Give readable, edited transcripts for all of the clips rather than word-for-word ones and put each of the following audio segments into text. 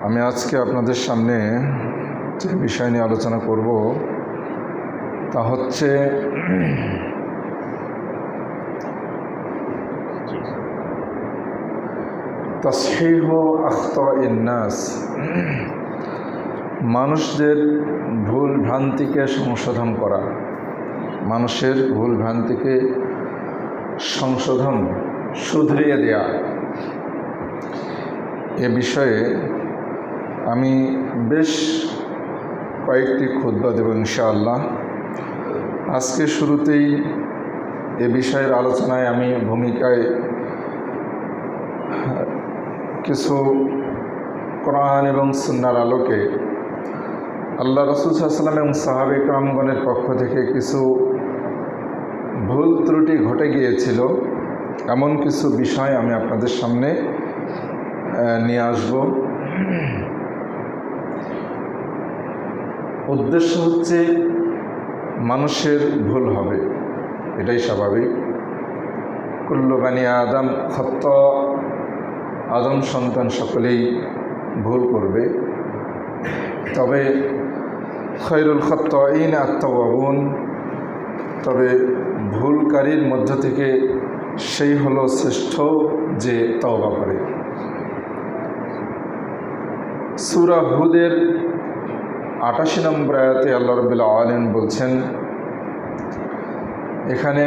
আমি আজকে আপনাদের সামনে যে বিষয় নিয়ে আলোচনা করব তা হচ্ছে তাসহিহ আখতাইন নাস, মানুষদের ভুল ভ্রান্তিকে সংশোধন করা, মানুষের ভুল ভ্রান্তিকে সংশোধন শুধরিয়ে দেয়া। এ বিষয়ে আমি বেশ কয়েকটি খুতবা দেব ইনশাআল্লাহ। আজকে শুরুতেই এ বিষয়ের আলোচনায় আমি ভূমিকায় কিছু কোরআন এবং সুন্নাহর আলোকে আল্লাহ রাসূল সাল্লাল্লাহু আলাইহি ওয়াসাল্লাম এবং সাহাবা ইকরামগণের পক্ষ থেকে কিছু ভুল ত্রুটি ঘটে গিয়েছিল, এমন কিছু বিষয় আমি আপনাদের সামনে নিয়ে আসব। উদ্দেশ্য হচ্ছে মানুষের ভুল হবে, এটাই স্বাভাবিক। কুল্লু বানি আদম খাত্তা, আদম সন্তান সকলেই ভুল করবে, তবে খৈরুল খাত্তাইন আত-তাওয়াবুন, তবে ভুলকারীর মধ্য থেকে সেই হলো শ্রেষ্ঠ যে তওবা করে। সূরা হুদের ৮৮ নম্বর আয়াতে আল্লাহ রাব্বুল আলামিন বলছেন, এখানে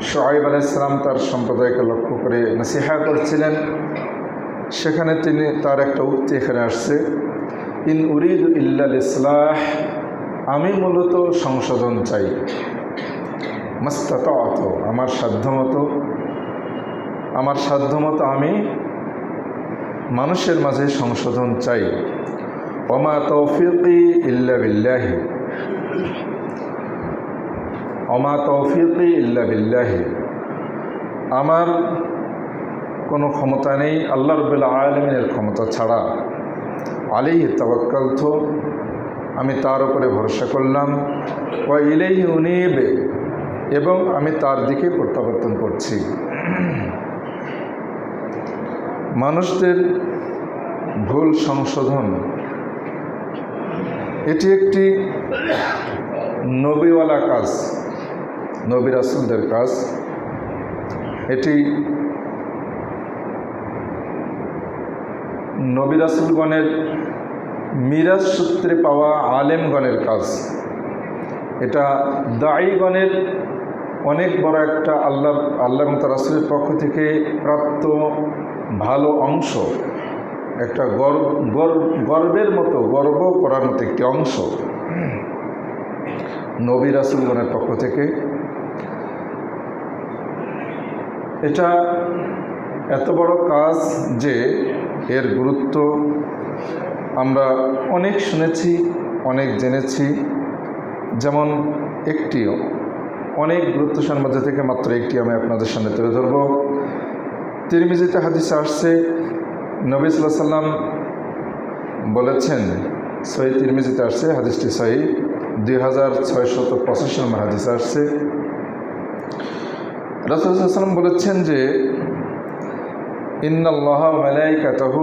শুআয়ব আলাইহিস সালাম তার সম্প্রদায়কে লক্ষ্য করে নসিহা করছিলেন। সেখানে তার একটা উক্তি এখানে আসছে, ইন উরিদু ইল্লাল ইসলাহ, আমি মূলত সংশোধন চাই, মাস্তাতাতু, আমার সাধ্যমতো আমি মানুষের মাঝে সংশোধন চাই। ওমা তৌফিকি ইল্লা বিল্লাহি, ওমা তৌফিকি ইল্লা বিল্লাহি, আমার কোনো ক্ষমতা নেই আল্লাহ রাব্বুল আলামিনের ক্ষমতা ছাড়া। আলাইহি তাওয়াক্কালতু, আমি তার উপরে ভরসা করলাম। ওয়া ইলাইহি উনীব, এবং আমি তার দিকে প্রত্যাবর্তন করছি। মানুষদের ভুল সংশোধন এটি একটি নবীওয়ালা কাজ, নবী রাসূলদের কাজ। এটি নবী রাসূলগণের মিরাজ সূত্রে পাওয়া আলেমগণের কাজ। এটা দাঈগণের অনেক বড় একটা আল্লাহ এবং তার রাসূলের পক্ষ থেকে প্রাপ্ত ভালো অংশ, একটা গর্বের মতো, গর্ব করার মতো একটি অংশ নবী রাসূলগণের পক্ষ থেকে। এটা এত বড় কাজ যে এর গুরুত্ব আমরা অনেক শুনেছি, অনেক জেনেছি। যেমন একটিও অনেক গুরুত্বপূর্ণ মধ্যে থেকে মাত্র একটি আমি আপনাদের সামনে তুলে ধরব। তিরমিজিতে হাদিসে আসছে, নবী সাল্লাল্লাহু আলাইহি ওয়াসাল্লাম বলেছেন, সহিহ তিরমিজিতে আসছে, হাদিসটি সহিহ, 2685 নম্বর হাদিসে আসছে, রাসূল সাল্লাল্লাহু আলাইহি ওয়াসাল্লাম বলেছেন যে, ইন্নাল্লাহা ওয়া মালাইকাতাহু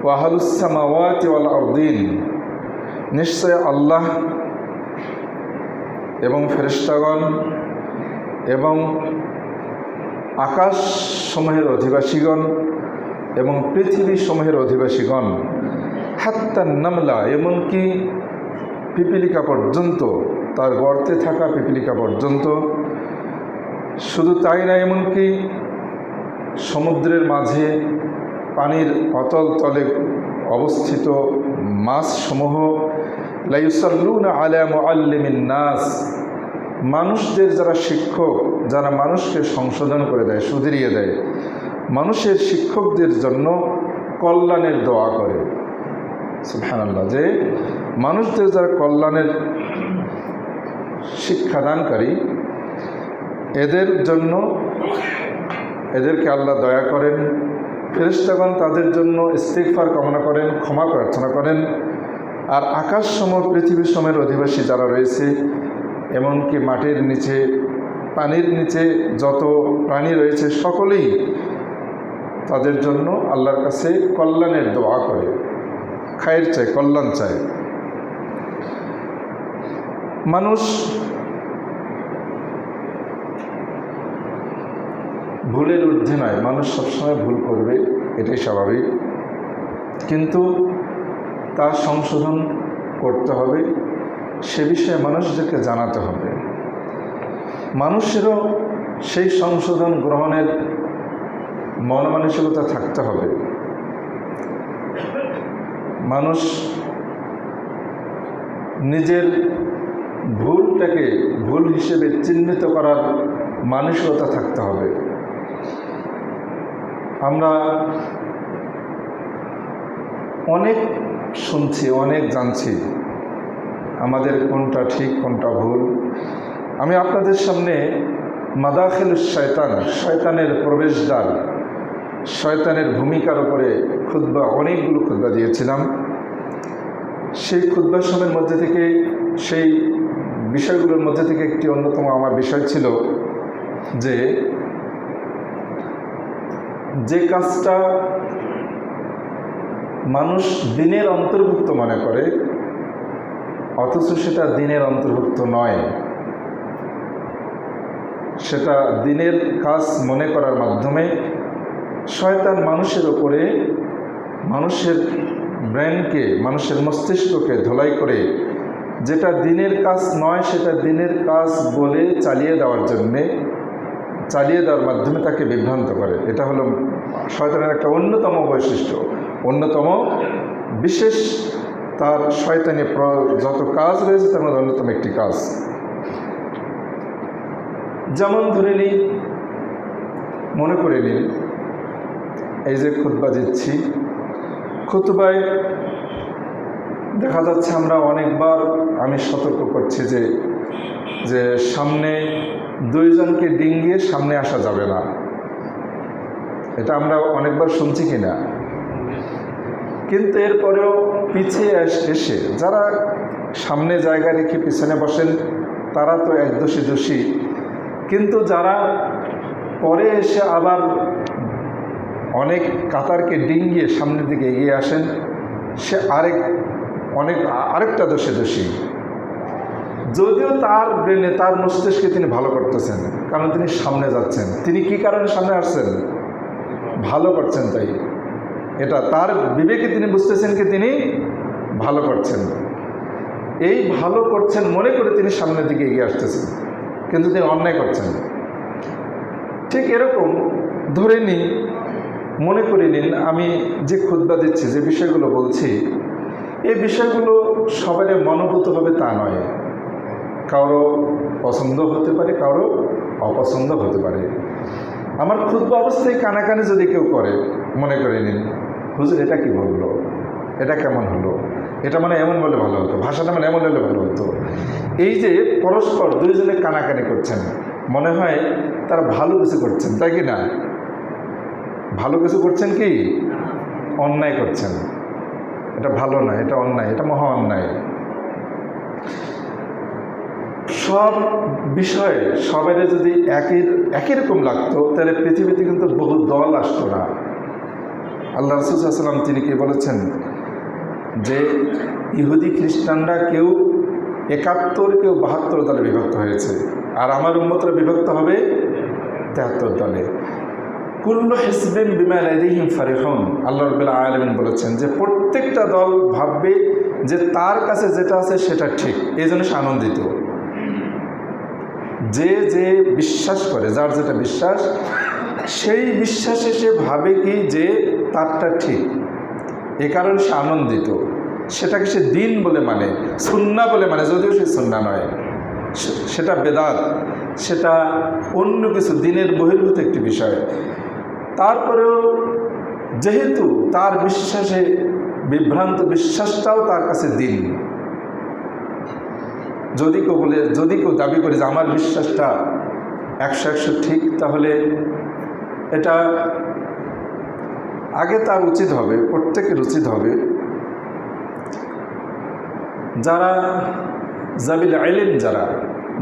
ওয়া আহলুস সামাওয়াতি ওয়াল আরদিন, নিশ্চয় আল্লাহ এবং ফেরেশতাগণ এবং আকাশ সমূহের অধিবাসীগণ এবং পৃথিবী সমূহের অধিবাসীগণ, হাত্তা নামলা, এমনকি পিপিলিকা পর্যন্ত, তার গর্তে থাকা পিপিলিকা পর্যন্ত, শুধু তাই না, এমনকি সমুদ্রের মাঝে পানির অতল তলে অবস্থিত মাছসমূহ, লা ইউসাল্লুনা আলা মুআল্লিমিন নাস, মানুষদের যারা শিক্ষক, যারা মানুষকে সংশোধন করে দেয়, শুধরিয়ে দেয়, মানুষের শিক্ষকদের জন্য কল্যাণের দোয়া করে। সুবহানাল্লাহ, যে মানুষদের যারা কল্যাণের শিক্ষাদানকারী, এদের জন্য, এদেরকে আল্লাহ দয়া করেন। ফেরেশতাগণ তাদের জন্য ইস্তিগফার কামনা করেন, ক্ষমা প্রার্থনা করেন। আর আকাশসমূহ, পৃথিবী সমূহের অধিবাসী যারা রয়েছে, এমনকি মাটির নিচে, পানির নিচে যত প্রাণী রয়েছে, সকলেই তাদের জন্য আল্লাহর কাছে কল্যাণের দোয়া করে, খায়ের চায়, কল্যাণ চায়। মানুষ ভুলের ঊর্ধ্বে নয়, মানুষ সবসময় ভুল করবে, এটাই স্বাভাবিক, কিন্তু তা সংশোধন করতে হবে, সে বিষয়ে মানুষদেরকে জানাতে হবে। মানুষেরও সেই সংশোধন গ্রহণের মনমানসিকতা থাকতে হবে। মানুষ নিজের ভুলটাকে ভুল হিসেবে চিহ্নিত করার মানসিকতা থাকতে হবে। আমরা অনেক শুনছি, অনেক জানছি, আমাদের কোনটা ঠিক কোনটা ভুল। আমি আপনাদের সামনে মাদাখিলুশ শয়তান, শয়তানের প্রবেশদ্বার, শয়তানের ভূমিকার উপরে খুতবা, অনেকগুলো খুতবা দিয়েছিলাম। সেই খুতবা সময়ের মধ্যে থেকে, সেই বিষয়গুলোর মধ্যে থেকে একটি অন্যতম আমার বিষয় ছিল যে কাজটা মানুষ দিনের অন্তর্ভুক্ত মনে করে, অথচ সেটা দিনের অন্তর্ভুক্ত নয়। সেটা দিনের কাজ মনে করার মাধ্যমে শয়তান মানুষের ওপরে, মানুষের ব্রেনকে, মানুষের মস্তিষ্ককে ধোলাই করে যেটা দিনের কাজ নয় সেটা দিনের কাজ বলে চালিয়ে দেওয়ার মাধ্যমে তাকে বিভ্রান্ত করে। এটা হলো শয়তানের একটা অন্যতম বৈশিষ্ট্য, অন্যতম বিশেষ, তার শয়তানি যত কাজ রয়েছে তার মধ্যে অন্যতম একটি কাজ। যেমন ধরে নিই, মনে করে নিন, এই যে খুতবা দিচ্ছি, খুতবায় দেখা যাচ্ছে আমরা অনেকবার, আমি সতর্ক করছি যে সামনে দুইজনকে ডিঙ্গিয়ে সামনে আসা যাবে না। এটা আমরা অনেকবার শুনছি কিনা, কিন্তু এরপরেও পিছিয়ে এসে যারা সামনে জায়গা রেখে পিছনে বসেন তারা তো এক দোষী, কিন্তু যারা পরে এসে আবার অনেক কাতারকে ডিঙ্গিয়ে সামনের দিকে এগিয়ে আসেন, সে আরেকটা দোষী। যদিও তার ব্রেনে, তার মস্তিষ্কে তিনি ভালো করতেছেন, কারণ তিনি সামনে যাচ্ছেন। তিনি কি কারণে সামনে আসছেন? ভালো করছেন, তাই এটা তার বিবেকে তিনি বুঝতেছেন কি তিনি ভালো করছেন। এই ভালো করছেন মনে করে তিনি সামনের দিকে এগিয়ে আসতেছেন, কিন্তু তিনি অন্যায় করছেন। ঠিক এরকম ধরে নিন, মনে করে নিন, আমি যে খুতবা দিচ্ছি, যে বিষয়গুলো বলছি, এই বিষয়গুলো সবারই মনোভূত হবে তা নয়। কারো পছন্দ হতে পারে, কারো অপছন্দ হতে পারে। আমার খুতবা অবস্থায় কানাকানি যদি কেউ করে, মনে করে নিন, হুজুর এটা কি বললো, এটা কেমন হলো, এটা মানে এমন বলে ভালো হতো, ভাষাটা মানে এমন হলে ভালো হতো। এই যে পরস্পর দুইজনে কানাকানি করছেন, মনে হয় তারা ভালো কিছু করছেন, তাই কি না? ভালো কিছু করছেন কি অন্যায় করছেন? এটা ভালো নয়, এটা অন্যায়, এটা মহা অন্যায়। সব বিষয়ে সবাই যদি একই রকম লাগতো, তাহলে পৃথিবীতে কিন্তু বহু দল আসতো না। আল্লাহ রাসূল সাল্লাল্লাহু আলাইহি ওয়াসাল্লাম তিনি কি বলেছেন যে ইহুদি খ্রিস্টানরা কেউ ৭১, কেউ ৭২ দলে বিভক্ত হয়েছে, আর আমার উম্মতরা বিভক্ত হবে ৭৩ দলে। কুল্লু হিজবিন বিমা লাদাইহিম ফারিহুন, আল্লাহ রাব্বুল আলামিন বলেছেন যে প্রত্যেকটা দল ভাববে যে তার কাছে যেটা আছে সেটা ঠিক, এই জন্য সে আনন্দিত। যে বিশ্বাস করে, যার যেটা বিশ্বাস, সেই বিশ্বাসে সে ভাবে কি যে তারটা ঠিক, এ কারণে সে আনন্দিত। সেটাকে সে দিন বলে মানে, সুন্নাহ বলে মানে, যদিও সে সুন্নাহ নয়, সেটা বেদাত, সেটা অন্য কিছু, দিনের বহির্ভূত একটি বিষয়। তারপরেও যেহেতু তার বিশ্বাসে বিভ্রান্ত, বিশ্বাসটাও তার কাছে দিন। যদি কেউ দাবি করে যে আমার বিশ্বাসটা 100 ঠিক, তাহলে এটা আগে তার উচিত হবে, প্রত্যেকের উচিত হবে, যারা জাবিল ইলম,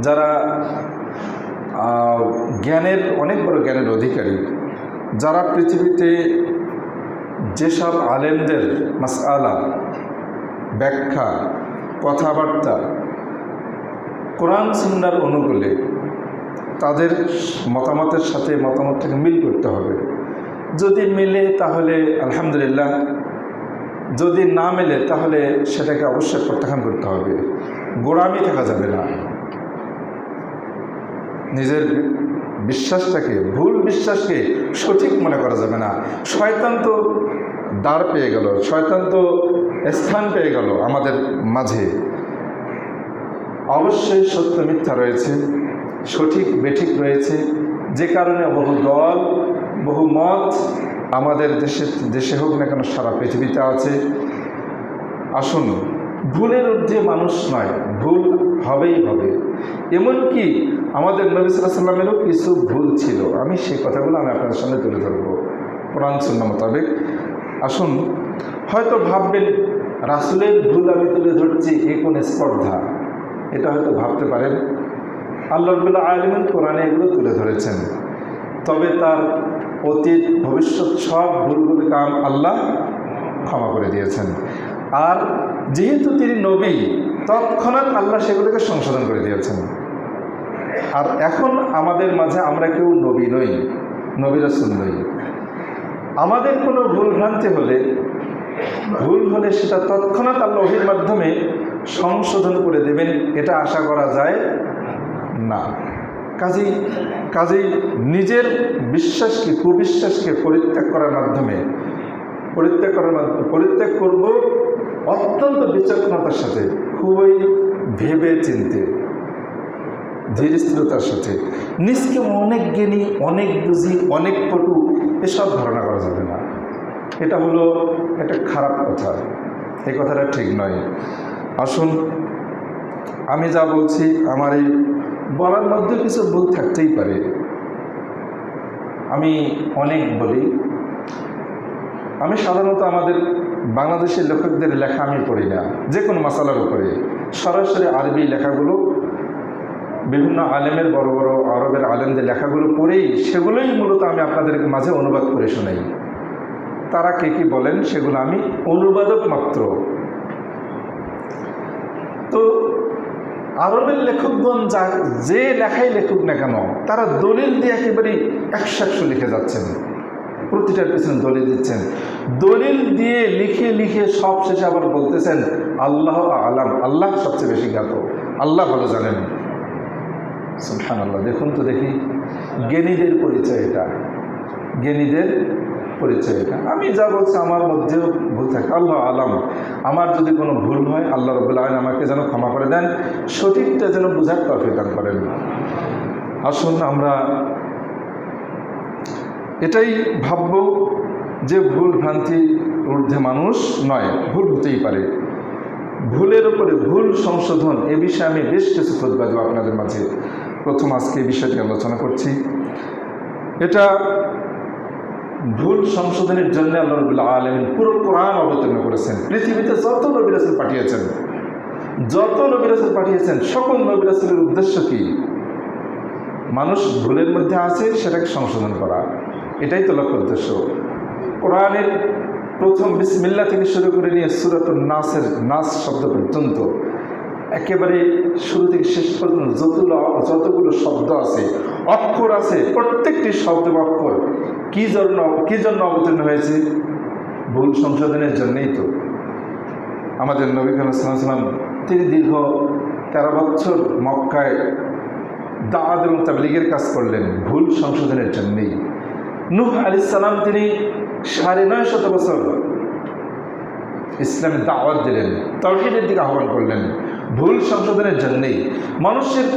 যারা জ্ঞানের, অনেক বড় জ্ঞানের অধিকারী, যারা পৃথিবীতে যেসব আলেমদের মাসআলা, ব্যাখ্যা, কথাবার্তা কোরআন সুন্নাহর অনুকূলে, তাদের মতামতের সাথে মতামতটাকে মিল করতে হবে। যদি মিলে তাহলে আলহামদুলিল্লাহ, যদি না মেলে তাহলে সেটাকে অবশ্যই প্রত্যাখ্যান করতে হবে। গোড়ামি থাকা যাবে না। নিজের বিশ্বাসটাকে, ভুল বিশ্বাসকে সঠিক মনে করা যাবে না। শয়তান তো দাঁড় পেয়ে গেল, শয়তান তো স্থান পেয়ে গেল আমাদের মাঝে। অবশ্যই সত্য মিথ্যা রয়েছে, সঠিক বেঠিক রয়েছে, যে কারণে বহু দল, বহু মত আমাদের দেশে হোক না কেন সারা পৃথিবীতে আছে। আসুন, ভুলের ঊর্ধ্বে মানুষ নয়, ভুল হবেই হবে। এমনকি আমাদের নবী সাল্লাল্লাহু আলাইহি ওয়াসাল্লামেরও কিছু ভুল ছিল। আমি সেই কথাগুলো আপনাদের সামনে তুলে ধরব কোরআন সুন্নাহ মোতাবেক। আসুন, হয়তো ভাববেন রাসূলের ভুল আমি তুলে ধরছি, এ কোন স্পর্ধা, এটা হয়তো ভাবতে পারেন। আল্লাহ রাব্বুল আলামিন কোরআনে এগুলো তুলে ধরেছেন, তবে তার অতীত ভবিষ্যৎ সব ভুলগুলোকে আল্লাহ ক্ষমা করে দিয়েছেন। আর যেহেতু তিনি নবী, তৎক্ষণাৎ আল্লাহ সেগুলোকে সংশোধন করে দিয়েছেন। আর এখন আমাদের মাঝে আমরা কেউ নবী নই, নবী রাসূল নই। আমাদের কোনো ভুলভ্রান্তি হলে, ভুল হলে সেটা তৎক্ষণাৎ আল্লাহ ওহীর মাধ্যমে সংশোধন করে দেবেন, এটা আশা করা যায় না। কাজেই নিজের বিশ্বাসকে, কুবিশ্বাসকে পরিত্যাগ করব অত্যন্ত বিচক্ষণতার সাথে, খুবই ভেবে চিনতে, ধীর স্থিরতার সাথে। নিজকে অনেক জ্ঞানী, অনেক বুঝি, অনেক পটু এসব ধারণা করা যাবে না। এটা হলো একটা খারাপ কথা, এই কথাটা ঠিক নয়। আসুন, আমি যা বলছি আমার এই বলার মধ্যে কিছু ভুল থাকতেই পারে। আমি অনেক বলি। আমি সাধারণত আমাদের বাংলাদেশের লেখকদের লেখা আমি পড়ি না, যে কোনো মাসালার উপরে সরাসরি আরবি লেখাগুলো, বিভিন্ন আলেমের, বড় বড় আরবের আলেমদের লেখাগুলো পড়েই সেগুলোই মূলত আমি আপনাদের মাঝে অনুবাদ করে শোনাই। তারা কে কী বলেন সেগুলো আমি অনুবাদক মাত্র। তো আরবের লেখকগণ যে লেখাই লেখুক না কেন, তারা দলিল দিয়ে একেবারেই 100 লিখে যাচ্ছেন, প্রতিটার পেছনে দলিল দিচ্ছেন। দলিল দিয়ে লিখে লিখে সব শেষে আবার বলতেছেন আল্লাহ আলাম, আল্লাহ সবচেয়ে বেশি জ্ঞাত, আল্লাহ ভালো জানেন। সুবহানাল্লাহ। দেখুন তো দেখি, জ্ঞানীদের পরিচয় এটা, জ্ঞানীদের পরিচয় এটা। আমি যা বলছি আমার মধ্যেও ভুল থাকে, আল্লাহ আলাম। আমার যদি কোনো ভুল হয় আল্লাহ রাব্বুল আলামিন আমাকে যেন ক্ষমা করে দেন, সঠিকটা যেন বুঝার তৌফিক দান করেন। আসুন, আমরা এটাই ভাবব যে ভুল ভ্রান্তি ঊর্ধ্বে মানুষ নয়, ভুল হতেই পারে। ভুলের উপরে ভুল সংশোধন, এ বিষয়ে আমি বেশ কিছু খুতবা দেব আপনাদের মাঝে। প্রথম আজকে এই বিষয়টি আলোচনা করছি। এটা ভুল সংশোধনের জন্য আল্লাহ রাব্বুল আলামিন পুরো কোরআন অবতীর্ণ করেছেন। পৃথিবীতে যত নবী রাসূল পাঠিয়েছেন, সকল নবী রাসূলের উদ্দেশ্য কি? মানুষ ভুলের মধ্যে আছে, সেটাকে সংশোধন করা, এটাই তো লক্ষ্য উদ্দেশ্য। কোরআনের প্রথম বিসমিল্লাহ থেকে শুরু করে নিয়ে সূরাতুন নাসের নাস শব্দ পর্যন্ত, একেবারে শুরু থেকে শেষ পর্যন্ত যতগুলো শব্দ আছে, অক্ষর আছে, প্রত্যেকটি শব্দ অক্ষর কি জন্য অবতীর্ণ হয়েছে? ভুল সংশোধনের জন্যই তো। আমাদের নবী সাল্লাল্লাহু আলাইহি ওয়াসাল্লাম তিনি দীর্ঘ 13 বছর মক্কায় দাওয়াত এবং তাবলীগের কাজ করলেন ভুল সংশোধনের জন্যই। নূহ আলাইহিস সালাম তিনি 950 বছর ইসলামের দাওয়াত দিলেন, তাওহীদের দিকে আহ্বান করলেন ভুল সংশোধনের জন্যেই, মানুষের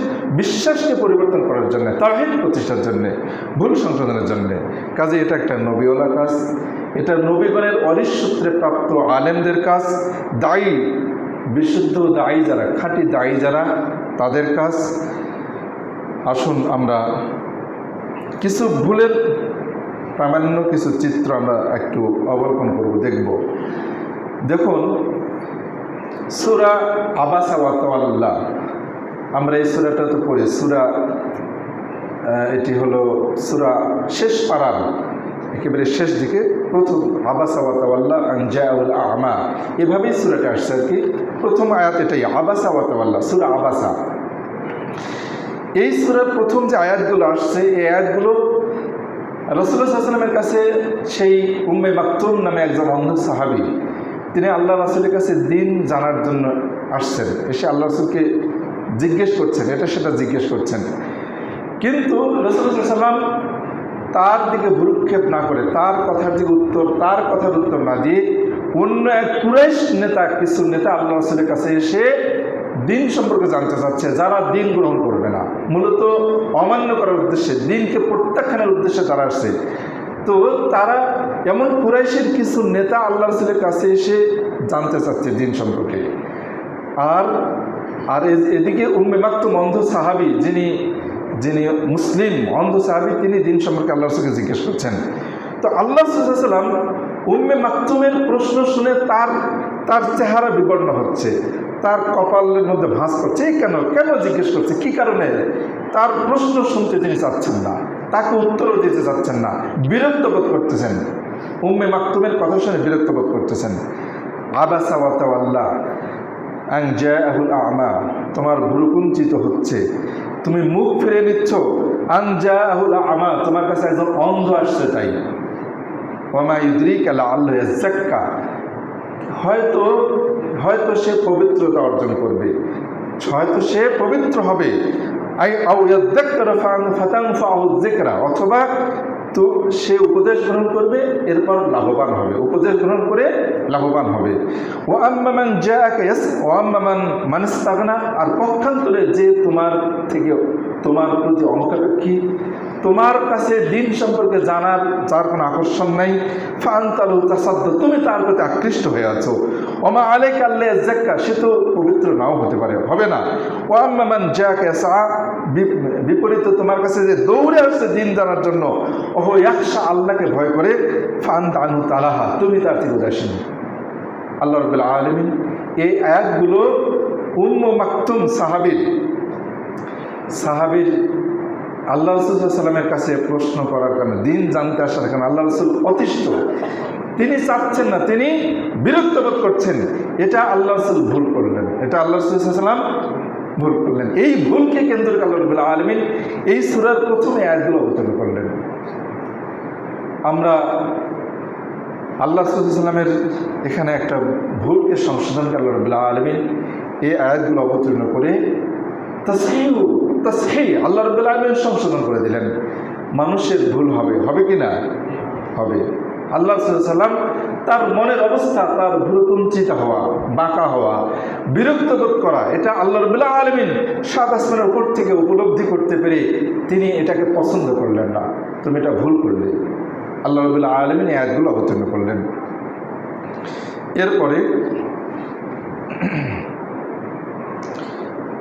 বিশ্বাসকে পরিবর্তন করার জন্য, তাওহীদ প্রতিষ্ঠার জন্যে, ভুল সংশোধনের জন্যে। কাজে এটা একটা নবীওয়ালা কাজ, এটা নবীগণের অরিস সূত্রে প্রাপ্ত আলেমদের কাজ, দায়ী, বিশুদ্ধ দায়ী যারা, খাঁটি দায়ী যারা, তাদের কাজ। আসুন, আমরা কিছু ভুলের প্রামাণ্য কিছু চিত্র আমরা একটু অবলোকন করব, দেখব। দেখুন, সূরা আবাসা ওয়া তাওয়াল্লা, আমরা এই সূরাটা তো পড়ি, এটি হলো সূরা শেষ পারার একেবারে শেষ দিকে প্রথম আবাসা ওয়া তাওয়াল্লা আন জাআহুল আ'মা, এভাবেই সূরাটা আসছে আর কি। প্রথম আয়াত এটাই, আবাসা ওয়া তাওয়াল্লা, সূরা আবাসা। এই সূরার প্রথম যে আয়াতগুলো আসছে, এই আয়াতগুলো রাসূলুল্লাহ সাল্লাল্লাহু আলাইহি ওয়াসাল্লামের কাছে সেই উম্মে মাকতুম নামে একজন অন্ধ সাহাবী, তিনি আল্লাহ রাসূলের কাছে দিন জানার জন্য আসছেন। এসে আল্লাহ রাসূলকে জিজ্ঞেস করছেন, এটা সেটা জিজ্ঞেস করছেন। কিন্তু রাসূলুল্লাহ সাল্লাল্লাহু আলাইহি ওয়াসাল্লাম তার দিকে ভ্রুক্ষেপ না করে, তার কথার উত্তর না দিয়ে অন্য এক কুরাইশ নেতা, কিছু নেতা আল্লাহ রাসূলের কাছে এসে দিন সম্পর্কে জানতে চাচ্ছে, যারা দিন গ্রহণ করবে না, মূলত অমান্য করার উদ্দেশ্যে, দিনকে প্রত্যাখ্যানের উদ্দেশ্যে তারা আসছে। তো তারা এমন কুরাইশের কিছু নেতা আল্লাহ রাসূলের কাছে এসে জানতে চাচ্ছে দিন সম্পর্কে। আর এদিকে উম্মে মাকতুম অন্ধ সাহাবী, যিনি মুসলিম অন্ধ সাহাবী, তিনি দিন সম্পর্কে আল্লাহ রাসূলকে জিজ্ঞেস করছেন। তো আল্লাহ রাসূল সাল্লাল্লাহু আলাইহি ওয়াসাল্লাম উম্মে মাকতুমের প্রশ্ন শুনে তার চেহারা বিবর্ণ হচ্ছে, তার কপালের মধ্যে ভাঁজ করছে। কেন জিজ্ঞেস করছে, কি কারণে? তার প্রশ্ন শুনতে তিনি চাচ্ছেন না, তাকে উত্তরও দিতে চাচ্ছেন না, বিরক্ত বোধ করতেছেন। উম্মে মাকতুমের কথা শুনে বিরক্ত বোধ করতেছেন। আবাসা ওয়া তাওয়াল্লা আন জাআহুল আ'মা, তোমার ভ্রুকুঞ্চিত হচ্ছে, তুমি মুখ ফিরে নিচ্ছ। আন জাআহুল আ'মা, তোমার কাছে একজন অন্ধ আসছে তাই। ওয়া মা ইউদরিকা লাআল্লাহু ইয়াযাক্কা, হয়তো সে পবিত্রতা অর্জন করবে, হয়তো সে পবিত্র হবে। আও ইয়াযাক্কারু ফাতানফাহু যিকরা, অথবা তো সে উপদেশ গ্রহণ করবে, এরপর লাভবান হবে, উপদেশ গ্রহণ করে লাভবান হবে। ওয়া আম্মা মান জাআকা ওয়া আম্মা মান ইস্তাগনা, আর পক্ষান্তরে যে তোমার প্রতি অঙ্কাপেক্ষী, তোমার কাছে দিন সম্পর্কে জানার যার কোনো আকর্ষণ নাই, ফাআনতালু তাসাদ্দা, তুমি তার প্রতি আকৃষ্ট হয়ে আছো। ওমা আলাইকা আল্লা ইয়াযাক্কা, সে তো পবিত্র নাও হতে পারে, হবে না। ওয়া আম্মা মান জাআকা ইয়াসআ, বিপরীত তোমার কাছে যে দৌড়ে আসছে দিন জানার জন্য, ওহো ইয়াখশা, আল্লাহকে ভয় করে, ফাআনতা আনহু তালাহা, তুমি তার থেকে উদাসীন। আল্লাহ রাব্বুল আলামিন এই আয়াতগুলো উম্মে মাকতুম সাহাবীর আল্লাহ রাসূল সাল্লাল্লাহু আলাইহি ওয়াসাল্লামের কাছে প্রশ্ন করার কারণে, দিন জানতে আসার কারণে আল্লাহ রাসূল অতিষ্ঠ, তিনি চাচ্ছেন না, তিনি বিরক্ত বোধ করছেন। এটা আল্লাহ রাসূল ভুল করলেন, এটা আল্লাহ রাসূল সাল্লাল্লাহু আলাইহি ওয়াসাল্লাম ভুল করলেন। এই ভুলকে কেন্দ্র করে আল্লাহ রাব্বুল আলামিন এই সূরার প্রথমে আয়াতগুলো অবতীর্ণ করলেন। আমরা আল্লাহ রাসূল সাল্লাল্লাহু আলাইহি ওয়াসাল্লামের এখানে একটা ভুলকে সংশোধন করে আল্লাহ রাব্বুল আলামিন এই আয়াতগুলো অবতীর্ণ করে তাসহিহ আল্লাহ রাব্বুল আলামিন সংশোধন করে দিলেন। মানুষের ভুল হবে কি না? হবে। আল্লাহ রাসূল সাল্লাল্লাহু আলাইহি ওয়াসাল্লাম তার মনের অবস্থা, তার ভ্রুকুঞ্চিত হওয়া, বাঁকা হওয়া, বিরক্ত বোধ করা, এটা আল্লাহ রাব্বুল আলামিন সাত আসমানের উপর থেকে উপলব্ধি করতে পেরে তিনি এটাকে পছন্দ করলেন না। তুমি এটা ভুল করলে, আল্লাহ রাব্বুল আলামিন এই আয়াতগুলো অবতীর্ণ করলেন। এরপরে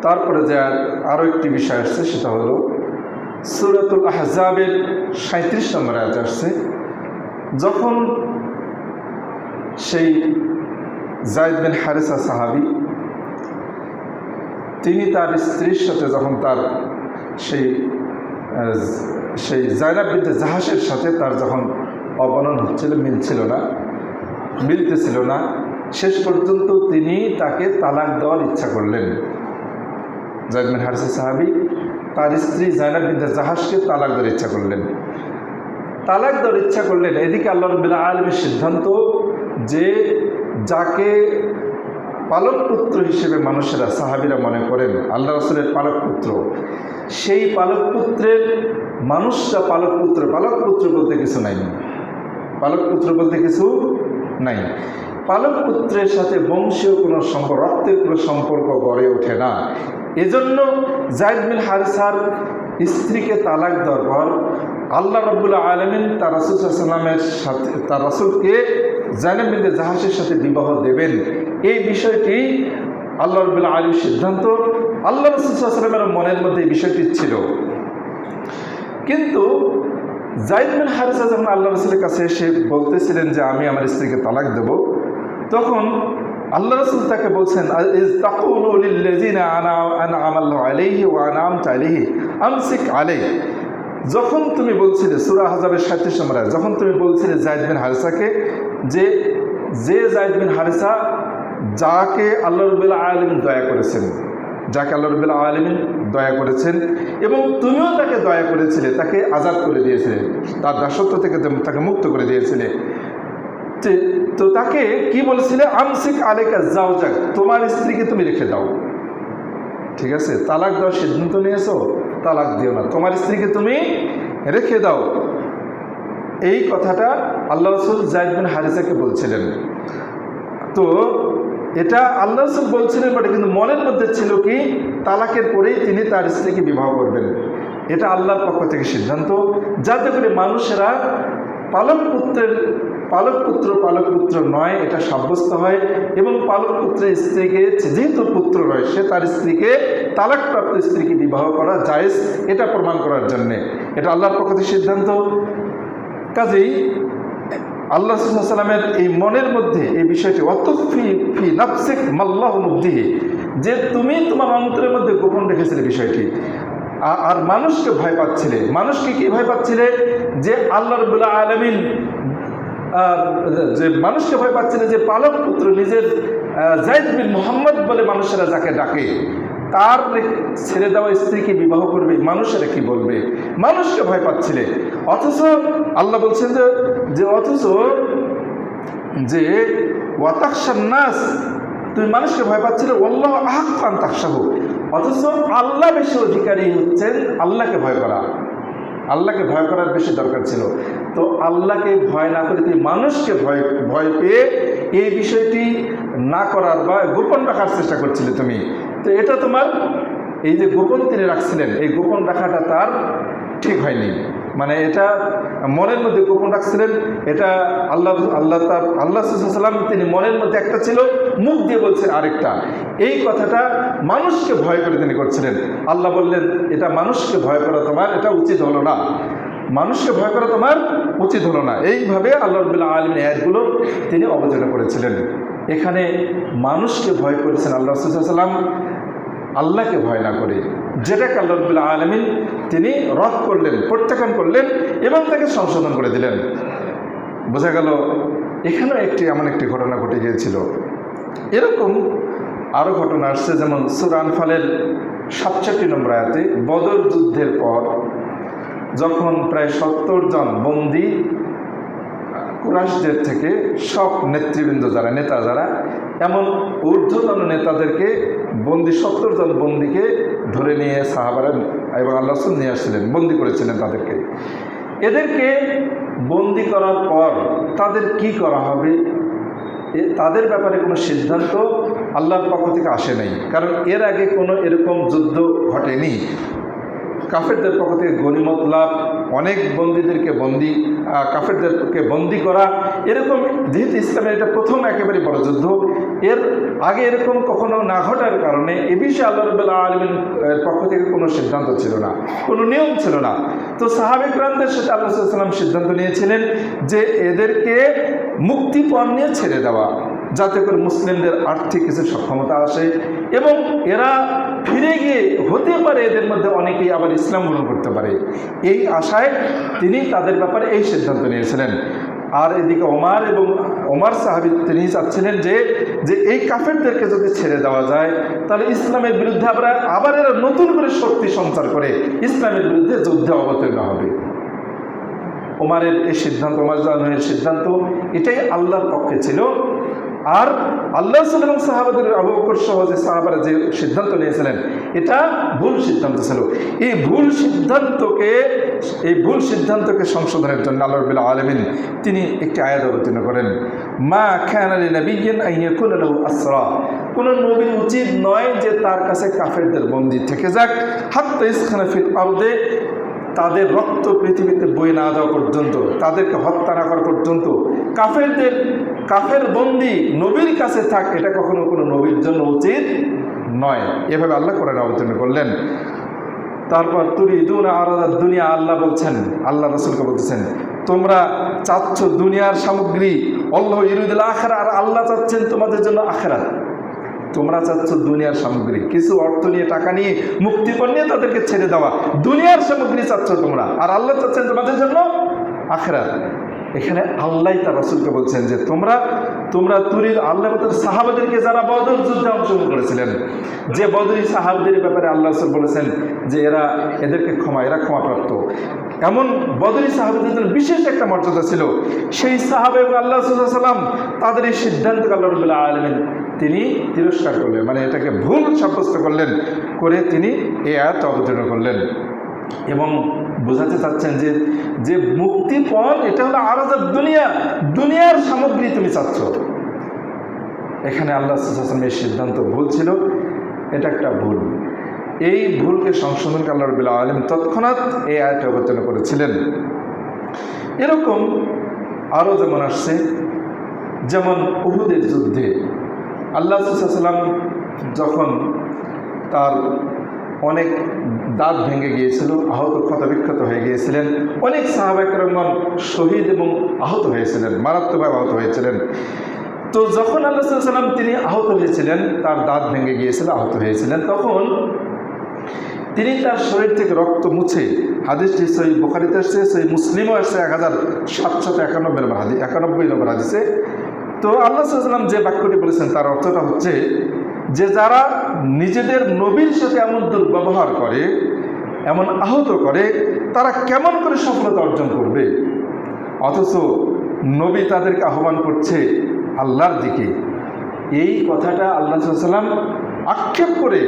তারপরে যে আরও একটি বিষয় আসছে, সেটা হলো সূরাতুল আহজাবের 37 নম্বর আয়াত আসছে। যখন সেই যায়েদ বিন হারেসা সাহাবী, তিনি তার স্ত্রীর সাথে যখন তার সেই যায়নাব বিনতে জাহাসের সাথে তার যখন অবনয়ন হচ্ছিল, মিলতেছিল না, শেষ পর্যন্ত তিনি তাকে তালাক দেওয়ার ইচ্ছা করলেন। যায়েদ বিন হারেসা সাহাবী তার স্ত্রী যায়নাব বিনতে জাহাসকে তালাক দেওয়ার ইচ্ছা করলেন। এদিকে আল্লাহ রাব্বুল আলামিনের সিদ্ধান্ত যে যাকে পালক পুত্র হিসেবে মানুষেরা, সাহাবীরা মনে করেন আল্লাহ রাসূলের পালক পুত্র, সেই পালক পুত্রের মানুষরা পালক পুত্র বলতে কিছু নাই, পালক পুত্রের সাথে বংশীয় কোনো সম্পর্ক, রক্তের কোনো সম্পর্ক গড়ে ওঠে না। এজন্য যায়েদ বিন হারেসার স্ত্রীকে তালাক দেওয়ার পর আল্লাহ রাব্বুল আলামিন তার রাসূল সাল্লাল্লাহু আলাইহি ওয়াসাল্লামের সাথে, তার রাসূলকে যায়েনাব বিনতে জাহাসের সাথে বিবাহ দেবেন, এই বিষয়টি আল্লাহ রাব্বুল আলামিনের সিদ্ধান্ত। আল্লাহ রাসূল সাল্লাল্লাহু আলাইহি ওয়াসাল্লামের মনের মধ্যে এই বিষয়টি ছিল। কিন্তু যায়েদ বিন হারেসা যখন আল্লাহ রাসূলের কাছে এসে বলতেছিলেন যে আমি আমার স্ত্রীকে তালাক দেব, তখন আল্লাহ রাসূল তাকে বলছেন, ইজ তাকুলু লিল্লাযিনা আনআমা আল্লাহু আলাইহি ওয়া আনআমতা আলাইহি আমসিক আলাইহি, যখন তুমি বলছিলে সূরা আহজাবের 37 নম্বর আয়াত, যখন তুমি বলছিলে যায়েদ বিন হারিসাকে যে যায়েদ বিন হারিসা যাকে আল্লাহ রাব্বুল আলামিন দয়া করেছেন, যাকে আল্লাহ রাব্বুল আলামিন দয়া করেছেন এবং তুমিও তাকে দয়া করেছিলে, তাকে আজাদ করে দিয়েছিলে, তার দাসত্ব থেকে তাকে মুক্ত করে দিয়েছিলে। তো তাকে কি বলেছিলে? আমসিক আলাইকা যাওজাক, তোমার স্ত্রীকে তুমি রেখে দাও। ঠিক আছে, তালাক দেওয়ার সিদ্ধান্ত নিয়েছো, তালাক দিও না, তোমার স্ত্রীকে তুমি রেখে দাও। এই কথাটা আল্লাহ রাসূল যায়েদ বিন হারিসাকে বলছিলেন। তো এটা আল্লাহ রাসূল বলছিলেন বটে, কিন্তু মনের মধ্যে ছিল কি তালাকের পরেই তিনি তার স্ত্রীকে বিবাহ করবেন। এটা আল্লাহর পক্ষ থেকে সিদ্ধান্ত, যাতে করে মানুষেরা পালক পুত্র নয় এটা সাব্যস্ত হয় এবং পালক পুত্রের স্ত্রীকে, যেহেতু পুত্র নয়, সে তার স্ত্রীকে, তালাকপ্রাপ্ত স্ত্রীকে বিবাহ করা জায়েজ, এটা প্রমাণ করার জন্যে এটা আল্লাহর পক্ষ থেকে সিদ্ধান্ত। কাজেই আল্লাহ সাল্লাল্লাহু আলাইহি ওয়াসাল্লামের এই মনের মধ্যে এই বিষয়টি ওয়াতুফি ফি নাফসিক মাল্লাহু মুবদিহি, যে তুমি তোমার অন্তরের মধ্যে গোপন রেখেছিলে বিষয়টি, আর মানুষকে ভয় পাচ্ছিলে। মানুষকে কি ভয় পাচ্ছিলে? যে আল্লাহ রাব্বুল আলামিন, যে মানুষকে ভয় পাচ্ছিলে যে পালক পুত্র নিজের যায়েদ বিন মুহাম্মদ বলে মানুষেরা যাকে ডাকে, তার ছেড়ে দেওয়া স্ত্রীকে বিবাহ করবে, মানুষেরা কি বলবে, মানুষকে ভয় পাচ্ছিলে। অথচ আল্লাহ বলছেন যে অথচ যে ওয়াতাখশান নাস, তুমি মানুষকে ভয় পাচ্ছিলে, আল্লাহু আহাক্কু আন তাখশাহু, অথচ আল্লাহ বেশি অধিকারী হচ্ছেন আল্লাহকে ভয় করা। আল্লাহকে ভয় করার বেশি দরকার ছিল। তো আল্লাহকে ভয় না করে তুমি মানুষকে ভয় পেয়ে এই বিষয়টি না করার বা গোপন রাখার চেষ্টা করছিলে তুমি। তো এটা তোমার এই যে গোপন তিনি রাখছিলেন, এই গোপন রাখাটা তার ঠিক হয়নি। মানে এটা মনের মধ্যে গোপন রাখছিলেন, এটা আল্লাহ সাল্লাম তিনি মনের মধ্যে একটা ছিল, মুখ দিয়ে বলছেন আরেকটা। এই কথাটা মানুষকে ভয় করে তিনি করছিলেন। আল্লাহ বললেন এটা মানুষকে ভয় করা তোমার এটা উচিত হলো না, মানুষকে ভয় করা তোমার উচিত হলো না। এইভাবে আল্লাহ রাব্বুল আলামিন আয়াতগুলো তিনি অবতীর্ণ করেছিলেন। এখানে মানুষকে ভয় করেছেন আল্লাহ রাসূল সাল্লাল্লাহু আলাইহি ওয়াসাল্লাম, আল্লাহকে ভয় না করে, যেটাকে আল্লাহ রাব্বুল আলামিন তিনি রদ করলেন, প্রত্যাখ্যান করলেন এবং তাকে সংশোধন করে দিলেন। বোঝা গেল এখানেও এমন একটি ঘটনা ঘটে গিয়েছিল। এরকম আরও ঘটনা আসছে, যেমন সূরা আনফালের 67 নম্বর আয়াতে বদর যুদ্ধের পর যখন প্রায় 70 জন বন্দী কুরাইশদের থেকে সব নেতৃবৃন্দ যারা নেতা যারা এমন ঊর্ধ্বতন নেতাদেরকে 70 জন বন্দীকে ধরে নিয়ে সাহাবারা এবং আল্লাহ রাসূল নিয়ে আসছিলেন, বন্দী করেছিলেন তাদেরকে। এদেরকে বন্দী করার পর তাদের কি করা হবে তাদের ব্যাপারে কোনো সিদ্ধান্ত আল্লাহর পক্ষ থেকে আসে নাই, কারণ এর আগে কোনো এরকম যুদ্ধ ঘটেনি। কাফেরদের পক্ষ থেকে গনিমত লাভ, অনেক বন্দীদেরকে কাফেরদেরকে বন্দী করা, এরকম যেহেতু ইসলামের এটা প্রথম একেবারে বড় যুদ্ধ, এর আগে এরকম কখনো না ঘটার কারণে এ বিষয়ে আল্লাহ রাব্বুল আলামিন পক্ষ থেকে কোনো সিদ্ধান্ত ছিল না, কোনো নিয়ম ছিল না। তো সাহাবে কিরামদের সাথে আল্লাহ সাল্লাল্লাহু আলাইহি ওয়াসাল্লাম সিদ্ধান্ত নিয়েছিলেন যে এদেরকে মুক্তিপণ নিয়ে ছেড়ে দেওয়া, যাতে করে মুসলিমদের আর্থিক কিছু সক্ষমতা আসে এবং এরা ফিরে গিয়ে হতে পারে এদের মধ্যে অনেকেই আবার ইসলাম গ্রহণ করতে পারে। এই আশায় তিনি তাদের ব্যাপারে এই সিদ্ধান্ত নিয়েছিলেন। আর এদিকে ওমর সাহাবী তিনি চাচ্ছিলেন যে এই কাফেরদেরকে যদি ছেড়ে দেওয়া যায় তাহলে ইসলামের বিরুদ্ধে আবার এরা নতুন করে শক্তি সঞ্চার করে ইসলামের বিরুদ্ধে যুদ্ধে অবতীর্ণ হবে। ওমরের এই সিদ্ধান্ত, ওমরের সিদ্ধান্ত এটাই আল্লাহর পক্ষে ছিল। আর আল্লাহ এবং সাহাবাদের আবু বকর সহ যে সাহাবারা যে সিদ্ধান্ত নিয়েছিলেন এটা ভুল সিদ্ধান্ত ছিল। এই ভুল সিদ্ধান্তকে সংশোধনের জন্য আল্লাহ রাব্বুল আলামিন তিনি একটি আয়াত অবতীর্ণ করেন, মা কানা লিনাবিয়্যিন আন ইয়াকুনা লাহু আসরা, কোন নবীর উচিত নয় যে তার কাছে কাফেরদের বন্দী থেকে যাক, হাত্তা ইসখানা ফিল আরদে, তাদের রক্ত পৃথিবীতে বয়ে না দেওয়া পর্যন্ত, তাদেরকে হত্যা না করা পর্যন্ত কাফের বন্দী নবীর কাছে থাক, এটা কখনো কোনো নবীর জন্য উচিত নয়। এভাবে আল্লাহ কোরআনে অবতীর্ণ করলেন। তারপর তুরিদুনা আরাদাদ দুনিয়া, আল্লাহ বলছেন, আল্লাহ রাসূলকে বলতেছেন তোমরা চাচ্ছ দুনিয়ার সামগ্রী, আল্লাহু ইউরিদুল আখিরা, আর আল্লাহ চাচ্ছেন তোমাদের জন্য আখিরাত। তোমরা চাচ্ছ দুনিয়ার সামগ্রী, কিছু অর্থ নিয়ে, টাকা নিয়ে, মুক্তিপণ নিয়ে তাদেরকে ছেড়ে দেওয়া, দুনিয়ার সামগ্রী চাচ্ছ তোমরা, আর আল্লাহ চাচ্ছেন তোমাদের জন্য আখিরাত। এখানে আল্লাহ তার রাসূলকে বলছেন যে তোমরা তুরিদ আল্লাহ সাহাবাদেরকে, যারা বদর যুদ্ধে অংশগ্রহণ করেছিলেন, যে বদরি সাহাবাদের ব্যাপারে আল্লাহ রাসূল বলেছেন যে এদেরকে এরা ক্ষমাপ্রাপ্ত, এমন বদরি সাহাবাদের জন্য বিশেষ একটা মর্যাদা ছিল। সেই সাহাবা এবং আল্লাহ রাসূল সাল্লাল্লাহু আলাইহি ওয়াসাল্লাম তাদের এই সিদ্ধান্তকে আল্লাহ রাব্বুল আলামিন তিনি তিরস্কার করলেন, মানে এটাকে ভুল সাব্যস্ত করলেন, করে তিনি এই আয়াত অবতীর্ণ করলেন এবং বোঝাতে চাচ্ছেন যে মুক্তিপণ এটা হলো আরাজাত দুনিয়ার সামগ্রী তুমি চাচ্ছ। এখানে আল্লাহ সাল্লাল্লাহু আলাইহি ওয়াসাল্লামের সিদ্ধান্ত ভুল ছিল, এটা একটা ভুল। এই ভুলকে সংশোধন করে আল্লাহ রাব্বুল আলামিন তৎক্ষণাৎ এই আয়াত অবতীর্ণ করেছিলেন। এরকম আরও যেমন আসছে, যেমন উহুদের যুদ্ধে আল্লাহ সাল্লাল্লাহু আলাইহি ওয়াসাল্লাম যখন তার অনেক দাঁত ভেঙে গিয়েছিল, আহত ক্ষতবিক্ষত হয়ে গিয়েছিলেন, অনেক সাহাবায়ে কেরামগণ শহীদ এবং আহত হয়েছিলেন, মারাত্মকভাবে আহত হয়েছিলেন। তো যখন আল্লাহ সাল্লাল্লাহু আলাইহি ওয়াসাল্লাম তিনি আহত হয়েছিলেন, তার দাঁত ভেঙে গিয়েছিল, আহত হয়েছিলেন, তখন তিনি তার শরীর থেকে রক্ত মুছে, হাদিসটি সহিহ বুখারীতে আসছে, সহিহ মুসলিমও আসছে 1791 নম্বর হাদিসে। তো আল্লাহ সাল্লাল্লাহু আলাইহি ওয়াসাল্লাম যে বাক্যটি বলেছেন তার অর্থটা হচ্ছে যে যারা নিজেদের নবীর সাথে এমন দুর্ব্যবহার করে, এমন আহত করে, তারা কেমন করে সফলতা অর্জন করবে? অথচ নবী তাদেরকে আহ্বান করছে আল্লাহর দিকে। এই কথাটা আল্লাহ সাল্লাল্লাহু আলাইহি ওয়াসাল্লাম আক্ষেপ করে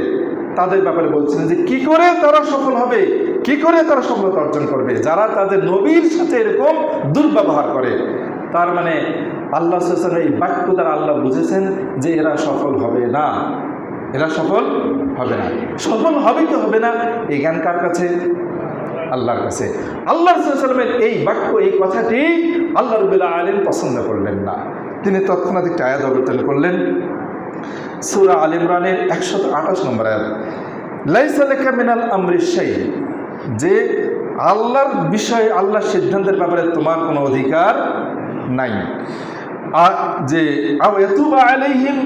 তাদের ব্যাপারে বলছেন যে কি করে তারা সফল হবে, কি করে তারা সফলতা অর্জন করবে, যারা তাদের নবীর সাথে এরকম দুর্ব্যবহার করে। তার মানে আল্লাহ সাল্লাল্লাহু আলাইহি ওয়াসাল্লাম এই বাক্য দ্বারা আল্লাহ বুঝেছেন যে এরা সফল হবে না, এরা সফল হবে না। সফল হবে কি হবে না এই জ্ঞান কার কাছে? আল্লাহর কাছে। আল্লাহ সাল্লাল্লাহু আলাইহি ওয়াসাল্লামের এই বাক্য, এই কথাটি আল্লাহ রাব্বুল আলামিন পছন্দ করলেন না। তিনি তৎক্ষণাৎ একটি আয়াত অবতীর্ণ করলেন, সূরা আল ইমরানের 128 নম্বর আয়াত, লাইসা লাকা মিনাল আমরি শাই, যে আল্লাহর বিষয়ে, আল্লাহর সিদ্ধান্তের ব্যাপারে তোমার কোনো অধিকার নাই। আর যে আও ইয়াতুবা আলাইহিম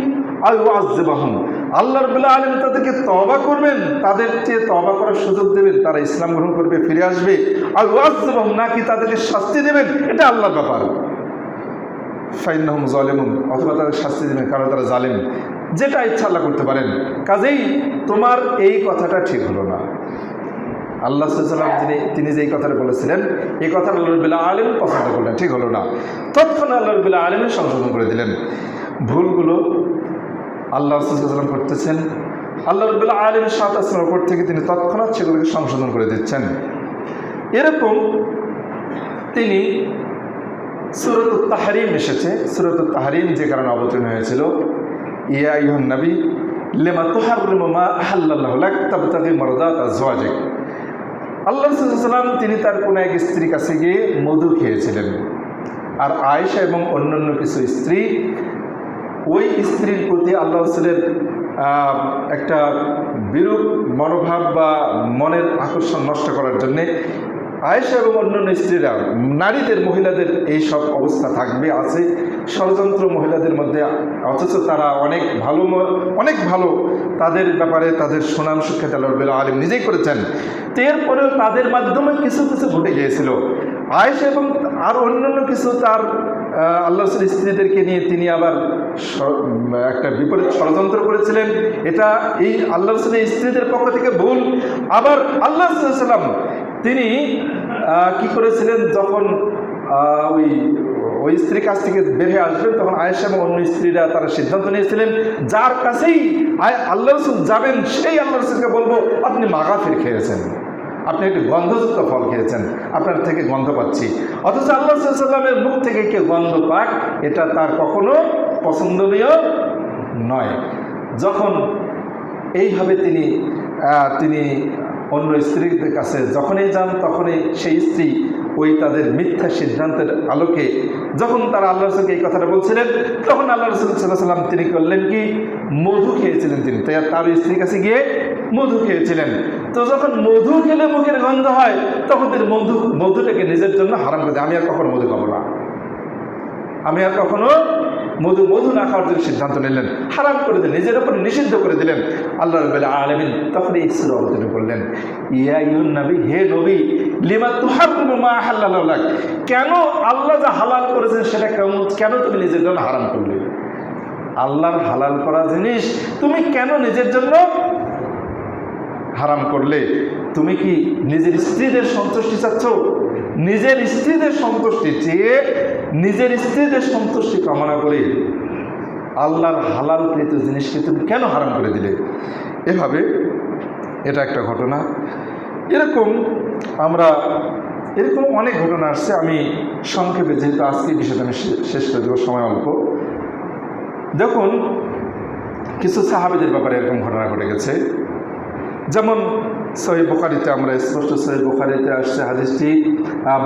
আও ইউআযযিবাহুম, আল্লাহ রাব্বুল আলামিন তাদেরকে তওবা করবেন, তাদেরকে তওবা করার সুযোগ দেবেন, তারা ইসলাম গ্রহণ করবে, ফিরে আসবে, আও ইউআযযিবাহুম, নাকি তাদেরকে শাস্তি দেবেন, এটা আল্লাহর ব্যাপার। ফাইন্নাহুম যালিমুন, অথবা তাদের শাস্তি দেবেন কারণ তারা জালিম। যেটা ইচ্ছা আল্লাহ করতে পারেন। কাজেই তোমার এই কথাটা ঠিক হলো না। আল্লাহ সাল্লাল্লাহু আলাইহি ওয়াসাল্লাম তিনি যেই কথাটা বলেছিলেন, এই কথা আল্লাহ রাব্বুল আলামিন পছন্দ করলেন, ঠিক হলো না। তৎক্ষণাৎ আল্লাহ রাব্বুল আলামিন সংশোধন করে দিলেন। ভুলগুলো আল্লাহ সাল্লাল্লাহু আলাইহি ওয়াসাল্লাম করতেছেন, আল্লাহ রাব্বুল আলামিন 7 আসমানের উপর থেকে তিনি তৎক্ষণাৎ সেগুলোকে সংশোধন করে দিচ্ছেন। এরকম তিনি সূরাতুত তাহরিম এসেছে, সূরাতুত তাহরিম যে কারণে অবতীর্ণ হয়েছিল, ইয়া আইয়ুহান নবী লিমা তুহাররিমু মা আহাল্লাল্লাহু লাক তাবতাগি মারদাত আজওয়াজিক। আল্লাহ সাল্লাল্লাহু আলাইহি ওয়াসাল্লাম তিনি তার কোনো এক স্ত্রীর কাছে গিয়ে মধু খেয়েছিলেন, আর আয়েশা এবং অন্যান্য কিছু স্ত্রী, ওই স্ত্রীর প্রতি আল্লাহ রাসূলের একটা বিরূপ মনোভাব বা মনের আকর্ষণ নষ্ট করার জন্যে আয়েশা এবং অন্যান্য স্ত্রীরা, নারীদের, মহিলাদের এই সব অবস্থা থাকবে, আছে ষড়যন্ত্র মহিলাদের মধ্যে, অথচ তারা অনেক ভালো, তাদের ব্যাপারে তাদের সুনাম সুখ্যাতি আল্লাহ রাব্বুল আলামিন নিজেই করেছেন। তো এরপরেও তাদের মাধ্যমে কিছু ঘটে গিয়েছিল। আয়েশা এবং আর অন্যান্য কিছু তার আল্লাহ রাসূলের স্ত্রীদেরকে নিয়ে তিনি আবার একটা বিপরীত ষড়যন্ত্র করেছিলেন। এটা এই আল্লাহ রাসূলের স্ত্রীদের পক্ষ থেকে ভুল। আবার আল্লাহ সাল্লাল্লাহু আলাইহি ওয়াসাল্লাম তিনি কি করেছিলেন, যখন ওই স্ত্রীর কাছ থেকে বের হয়ে আসবেন, তখন আয়েশা এবং অন্য স্ত্রীরা তারা সিদ্ধান্ত নিয়েছিলেন যার কাছেই আল্লাহ রাসূল যাবেন সেই আল্লাহ রাসূলকে বলবো আপনি মাগাফির খেয়েছেন, আপনি একটি গন্ধযুক্ত ফল খেয়েছেন, আপনার থেকে গন্ধ পাচ্ছি। অথচ আল্লাহ সাল্লাল্লাহু আলাইহি ওয়াসাল্লামের মুখ থেকে কেউ গন্ধ পাক, এটা তার কখনো পছন্দনীয় নয়। যখন এইভাবে তিনি অন্য স্ত্রীদের কাছে যখনই যান, তখনই সেই স্ত্রী ওই তাদের মিথ্যা সিদ্ধান্তের আলোকে যখন তারা আল্লাহ রাসূলকে এই কথাটা বলছিলেন, তখন আল্লাহ রাসূল সাল্লাল্লাহু আলাইহি ওয়াসাল্লাম তিনি করলেন কি, মধু খেয়েছিলেন। তিনি তার স্ত্রীর কাছে গিয়ে মধু খেয়েছিলেন। তো যখন মধু খেলে মুখের গন্ধ হয়, তখন তিনি মধুটাকে নিজের জন্য হারাম করে দেয়, আমি আর কখনো মধু খাবো না, আমি আর কখনো মধু না খাওয়ার জন্য সিদ্ধান্ত নিলেন, হারাম করে দিলেন, নিজের উপর নিষিদ্ধ করে দিলেন। আল্লাহ রাব্বুল আলামিন তখন এই সূরা অবতীর্ণ করলেন, ইয়া আইয়ুন নবী, হে নবী, লিমা তুহাররিমু মা আহাল্লাল্লাহু লাক, কেন আল্লাহ যা হালাল করেছেন সেটা কেন তুমি নিজের জন্য হারাম করলে? আল্লাহর হালাল করা জিনিস তুমি কেন নিজের জন্য হারাম করলে? তুমি কি নিজের স্ত্রীদের সন্তুষ্টি চাচ্ছ? নিজের স্ত্রীদের সন্তুষ্টি চেয়ে, নিজের স্ত্রীদের সন্তুষ্টি কামনা করে আল্লাহর হালালকৃত জিনিসকে তুমি কেন হারাম করে দিলে? এভাবে এটা একটা ঘটনা। এরকম অনেক ঘটনা আসছে। আমি সংক্ষেপে, যেহেতু আজকে বিষয়টা আমি শেষ করে দেবো, সময় অল্প। দেখুন, কিছু সাহাবীদের ব্যাপারে এরকম ঘটনা ঘটে গেছে। যেমন সহিহ বুখারীতে, আমরা স্পষ্ট সহিহ বুখারীতে আসছে হাদিসটি,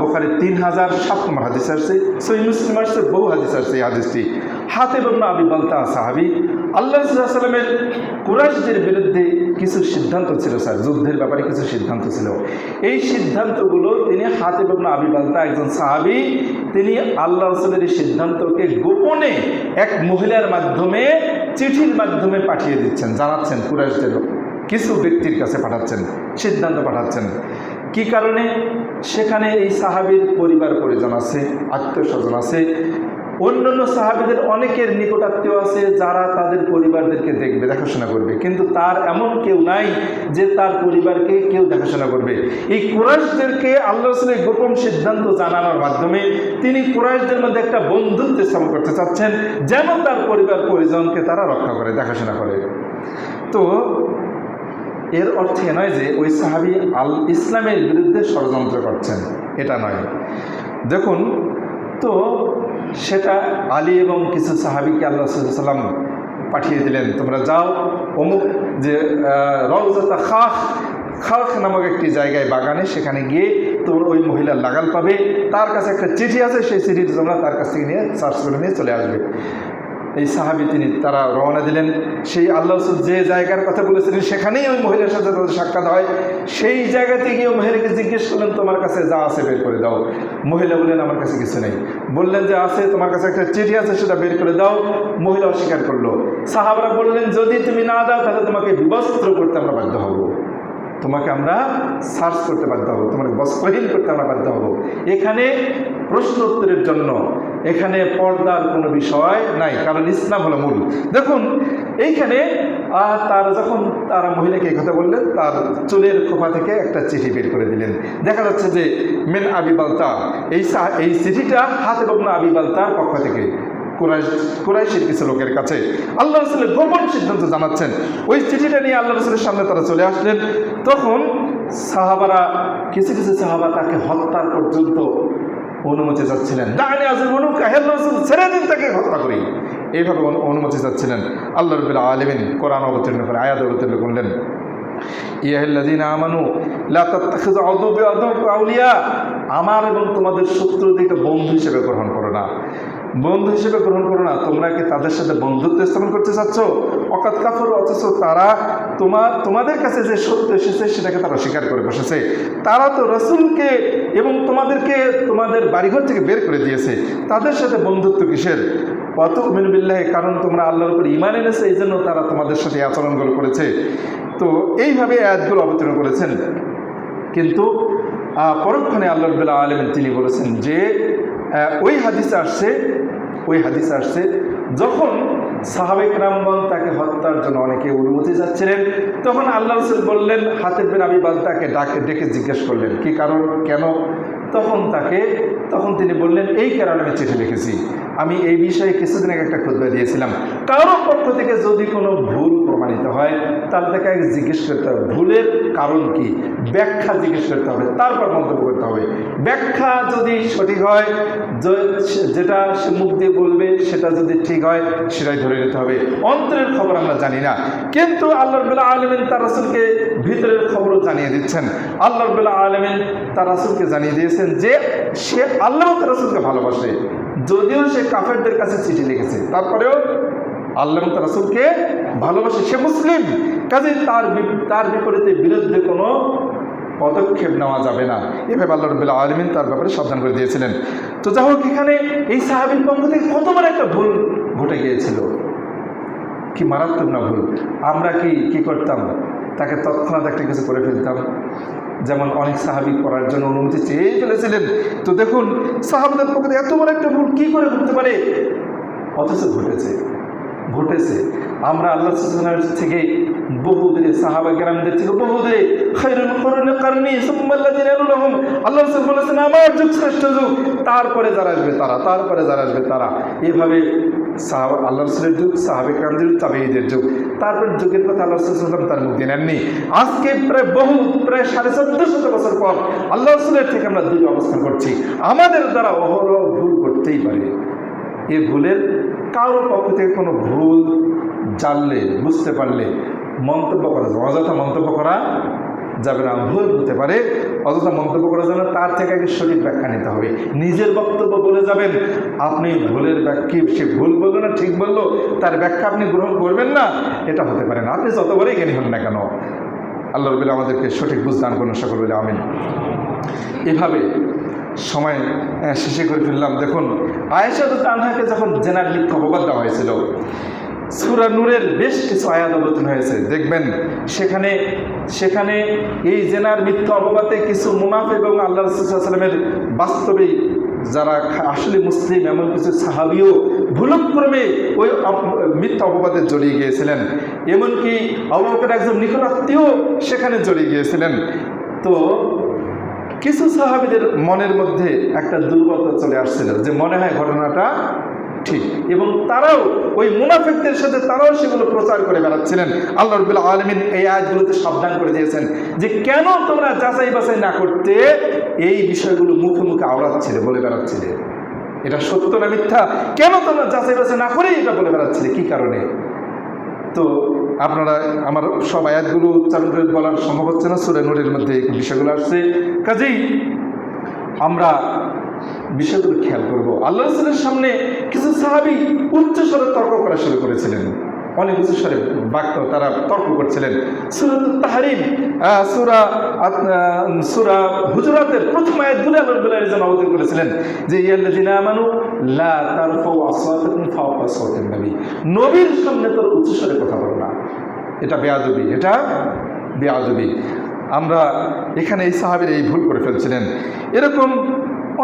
বুখারীর 3007 নম্বর হাদিস আসছে, সহিহ মুসলিম আসছে, বহু হাদিস আসছে এই হাদিসটি। হাতিব ইবনে আবি বালতা সাহাবী, আল্লাহ রাসূল সাল্লাল্লাহু আলাইহি ওয়াসাল্লামের কুরাইশদের বিরুদ্ধে কিছু সিদ্ধান্ত ছিল, স্যার যুদ্ধের ব্যাপারে কিছু সিদ্ধান্ত ছিল। এই সিদ্ধান্তগুলো তিনি, হাতিব ইবনে আবি বালতা একজন সাহাবী, তিনি আল্লাহ রাসূলের এই সিদ্ধান্তকে গোপনে এক মহিলার মাধ্যমে, চিঠির মাধ্যমে পাঠিয়ে দিচ্ছেন, জানাচ্ছেন কুরাইশদের কিছু ব্যক্তির কাছে পাঠাচ্ছেন, সিদ্ধান্ত পাঠাচ্ছেন। কি কারণে? সেখানে এই সাহাবীর পরিবার পরিজন আছে, আত্মীয় স্বজন আছে, অন্যান্য সাহাবীদের অনেকের নিকটাত্মীয় আছে যারা তাদের পরিবারদেরকে দেখবে, দেখাশোনা করবে, কিন্তু তার এমন কেউ নাই যে তার পরিবারকে কেউ দেখাশোনা করবে। এই কুরাইশদেরকে আল্লাহ রাসূলের গোপন সিদ্ধান্ত জানানোর মাধ্যমে তিনি কুরাইশদের মধ্যে একটা বন্ধুত্ব স্থাপন করতে চাচ্ছেন, যেন তার পরিবার পরিজনকে তারা রক্ষা করে, দেখাশোনা করে। তো এর অর্থ নয় যে ওই সাহাবী ইসলামের বিরুদ্ধে ষড়যন্ত্র করছেন, এটা নয়। দেখুন, তো সেটা আলী এবং কিছু সাহাবীকে আল্লাহ রাসূল সাল্লাল্লাহু আলাইহি ওয়াসাল্লাম পাঠিয়ে দিলেন, তোমরা যাও অমুক যে রওজাতা খাখ নামক একটি জায়গায়, বাগানে, সেখানে গিয়ে তোমরা ওই মহিলার লাগাল পাবে, তার কাছে একটা চিঠি আছে, সেই চিঠিটি তোমরা তার কাছ থেকে নিয়ে সার্চ করে নিয়ে চলে আসবে। এই সাহাবী তারা রওনা দিলেন। সেই আল্লাহ রাসূল যে জায়গার কথা বলেছিলেন সেখানেই ওই মহিলার সাথে তাদের সাক্ষাৎ হয়। সেই জায়গাতে গিয়ে মহিলাকে জিজ্ঞেস করলেন, তোমার কাছে যা আছে বের করে দাও। মহিলা বললেন, আমার কাছে কিছু নেই। বললেন যে আছে, তোমার কাছে একটা চিঠি আছে, সেটা বের করে দাও। মহিলা অস্বীকার করলো। সাহাবারা বললেন, যদি তুমি না দাও তাহলে তোমাকে বিবস্ত্র করতে আমরা বাধ্য হব, তোমাকে আমরা সার্চ করতে বাধ্য হব, তোমাকে বস্ত্রহীন করতে আমরা বাধ্য হব। এখানে প্রশ্ন উত্তরের জন্য এখানে পর্দার কোনো বিষয় নাই, কারণ ইসলাম হলো মূল। দেখুন, এইখানে যখন তারা মহিলাকে এই কথা বললেন, তার চুলের খোপা থেকে একটা চিঠি বের করে দিলেন। দেখা যাচ্ছে যে মিন আবি বালতা, এই চিঠিটা হাতিব ইবনে আবি বালতার পক্ষ থেকে কুরাইশের কিছু লোকের কাছে আল্লাহ রাসূলের গোপন সিদ্ধান্ত জানাচ্ছেন। ওই চিঠিটা নিয়ে আল্লাহ রাসূলের সামনে তারা চলে আসলেন। তখন সাহাবারা, কিছু সাহাবা তাকে হত্যার পর্যন্ত অনুমতি চাচ্ছিলেন। দাঁড়িয়ে আছেন রাসূল, ছেড়ে দিন, তাকে হত্যা করি, এইভাবে অনুমতি চাচ্ছিলেন। আল্লাহ রাব্বুল আলামিন কোরআন অবতীর্ণ করে আয়াত অবতীর্ণ করলেন, ইয়া আইয়ুহাল্লাযীনা আমানু লা তাত্তাখিযু আদুওয়া ওয়া আউলিয়া, আমার এবং তোমাদের শত্রুদেরকে বন্ধু হিসেবে গ্রহণ করো না, বন্ধু হিসেবে গ্রহণ করো না। তোমরা কি তাদের সাথে বন্ধুত্ব স্থাপন করতে চাচ্ছ? অকাত কাফর, অথচ তারা তোমাদের কাছে যে সত্য এসেছে সেটাকে তারা স্বীকার করে বসেছে। তারা তো রাসূলকে এবং তোমাদেরকে তোমাদের বাড়িঘর থেকে বের করে দিয়েছে, তাদের সাথে বন্ধুত্ব কিসের? ওয়াতুমিনু বিল্লাহি, কারণ তোমরা আল্লাহর উপর ঈমান এনেছো, এই জন্য তারা তোমাদের সাথে আচরণগুলো করেছে। তো এইভাবে আয়াতগুলো অবতীর্ণ করেছেন। কিন্তু পরক্ষণে আল্লাহ রাব্বুল আলামিন তিনি বলেছেন যে ওই হাদিসে আসছে যখন সাহাবে কেরামগণ তাকে হত্যার জন্য অনেকে অনুমতি যাচ্ছিলেন, তখন আল্লাহ রাসূল বললেন, হাতিব বিন আবি বালতাকে ডেকে জিজ্ঞেস করলেন, কি কারণ, কেন? তখন তিনি বললেন, এই কারণে আমি চিঠি লিখেছি। আমি এই বিষয়ে কিছুদিন আগে একটা খুতবা দিয়েছিলাম, কারোর পক্ষ থেকে যদি কোনো ভুল প্রমাণিত হয় তাহলে তাকে আগে জিজ্ঞেস করতে হবে ভুলের কারণ কি, ব্যাখ্যা জিজ্ঞেস করতে হবে, তারপর মন্তব্য করতে হবে। ব্যাখ্যা যদি সঠিক হয়, যেটা সে মুখ দিয়ে বলবে সেটা যদি ঠিক হয় সেটাই ধরে নিতে হবে। অন্তরের খবর আমরা জানি না, কিন্তু আল্লাহ রাব্বুল আলামিন তার রাসূলকে ভিতরের খবরও জানিয়ে দিচ্ছেন। আল্লাহ রাব্বুল আলামিন তার রাসূলকে জানিয়ে দিয়েছেন যে সে আল্লাহ তার রাসূলকে ভালোবাসে, যদিও সে কাফেরদের কাছে চিঠি লিখেছে, তারপরেও আল্লাহ তার রাসূলকে ভালোবাসে, সে মুসলিম। কাজে তার বিপরীতে বিরুদ্ধে কোনো পদক্ষেপ নেওয়া যাবে না, এভাবে আল্লাহ রাব্বুল আলামিন তার ব্যাপারে সাবধান করে দিয়েছিলেন। তো যাই হোক, এখানে এই সাহাবীর পক্ষ থেকে কতবার একটা ভুল ঘটে গিয়েছিল। কি মারাত্মক না ভুল! আমরা কি করতাম? তাকে তৎক্ষণাৎ একটা কিছু করে ফেলতাম। যেমন অনেক সাহাবী করার জন্য অনুমতি চেয়ে ফেলেছিলেন। তো দেখুন, সাহাবাদের পক্ষে এত বড় একটা ভুল কি করে ঘটতে পারে? অথচ ঘটেছে। আমরা আল্লাহ থেকে বহু দূরে, সাহাবা কেরামদের থেকে বহু দূরে, খায়রুল কুরুনি কারনি সুম্মা আল্লাযিনা ইয়ালুনহুম, আল্লাহ রাসূল বলেছেন আমার যুগ শ্রেষ্ঠ যুগ, তারপরে যারা আসবে তারা। এইভাবে আল্লাহ রাসূলের যুগ, সাহাবা কেরামদের যুগ, তাবেঈদের যুগ, তারপর যুগের কথা আল্লাহ রাসূল সাল্লাল্লাহু আলাইহি ওয়াসাল্লাম তার মুখ দিয়ে নেননি। আজকে প্রায় 1450 বছর পর আল্লাহ রাসূলের থেকে আমরা দূরে অবস্থান করছি। আমাদের দ্বারা অহরহ ভুল করতেই পারে। এই ভুলের কারোর পক্ষ থেকে কোনো ভুল জানলে, বুঝতে পারলে মন্তব্য করা যাবে, অযথা মন্তব্য করা যাবে না। ভুল হতে পারে, অযথা মন্তব্য করা যাবে না। তার থেকে আগে সঠিক ব্যাখ্যা নিতে হবে। নিজের বক্তব্য বলে যাবেন, আপনি ভুলের ব্যাখ্যা, সে ভুল বললো না ঠিক বললো, তার ব্যাখ্যা আপনি গ্রহণ করবেন না, এটা হতে পারে না। আপনি যতবারই জ্ঞানী হন না কেন। আল্লাহ রাব্বুল আমাদেরকে সঠিক বুঝ দান করুন, সকল বলে আমিন। এভাবে সময় শেষে করে ফেললাম। দেখুন, আয়েশা রাদিয়াল্লাহু আনহাকে যখন জেনার মিথ্যা অপবাদ দেওয়া হয়েছিল, সূরা নূরের বেশ কিছু আয়াত অবতীর্ণ হয়েছে। দেখবেন সেখানে এই জেনার মিথ্যা অপবাদে কিছু মুনাফিক এবং আল্লাহ রাসূল সাল্লাল্লাহু আলাইহি ওয়াসাল্লামের বাস্তবেই যারা আসলে মুসলিম এমন কিছু সাহাবীও ভুলক্রমে ওই মিথ্যা অপবাদে জড়িয়ে গিয়েছিলেন। এমনকি আবু বকর একজন নিকটাত্মীয় সেখানে জড়িয়ে গিয়েছিলেন। তো কিছু সাহাবীদের মনের মধ্যে একটা দুর্বলতা চলে আসছিল যে মনে হয় ঘটনাটা ঠিক, এবং তারাও ওই মুনাফিকদের সাথে তারাও সেগুলো প্রচার করে বেড়াচ্ছিলেন। আল্লাহ রাব্বুল আলামিন এই আয়াতগুলোতে সাবধান করে দিয়েছেন যে কেন তোমরা যাচাই বাছাই না করতে এই বিষয়গুলো মুখে মুখে আওড়াচ্ছিলে, বলে বেড়াচ্ছিলে। এটা সত্য না মিথ্যা, কেন তোমরা যাচাই বাছাই না করে এটা বলে বেড়াচ্ছিলে, কি কারণে? তো আপনারা আমার সব আয়াতগুলো উচ্চারণ করে বলার সম্ভব হচ্ছে না, সূরা নূরের মধ্যে এই বিষয়গুলো আসছে। কাজেই আমরা বিষয়গুলো খেয়াল করব। আল্লাহ রাসূলের সামনে কিছু সাহাবী উচ্চস্বরে তর্ক করা শুরু করেছিলেন, অনেক উচ্চস্বরে বাক্য তারা তর্ক করছিলেন। সূরাতুত তাহরিম, সূরা হুজুরাতের প্রথম আয়াতগুলো আল্লাহ রাব্বুল আলামিন অবতীর্ণ করেছিলেন যে ইয়াল্লাযিনা আমানু লা তারফাউ আসওয়াতাকুম ফাওকা সাওতিন নবী, নবীর সামনে তোর উচ্চস্বরে কথা বলো না, এটা বেয়াদবি। আমরা এখানে এই সাহাবীরা এই ভুল করে ফেলছিলেন। এরকম